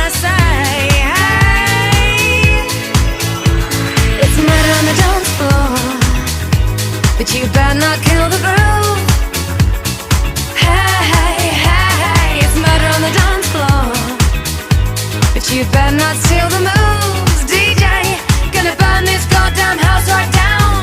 I say, hey, it's murder on the dance floor, but you better not kill the groove. Hey, hey, hey, it's murder on the dance floor, but you better not steal the moves. DJ, gonna burn this goddamn house right down.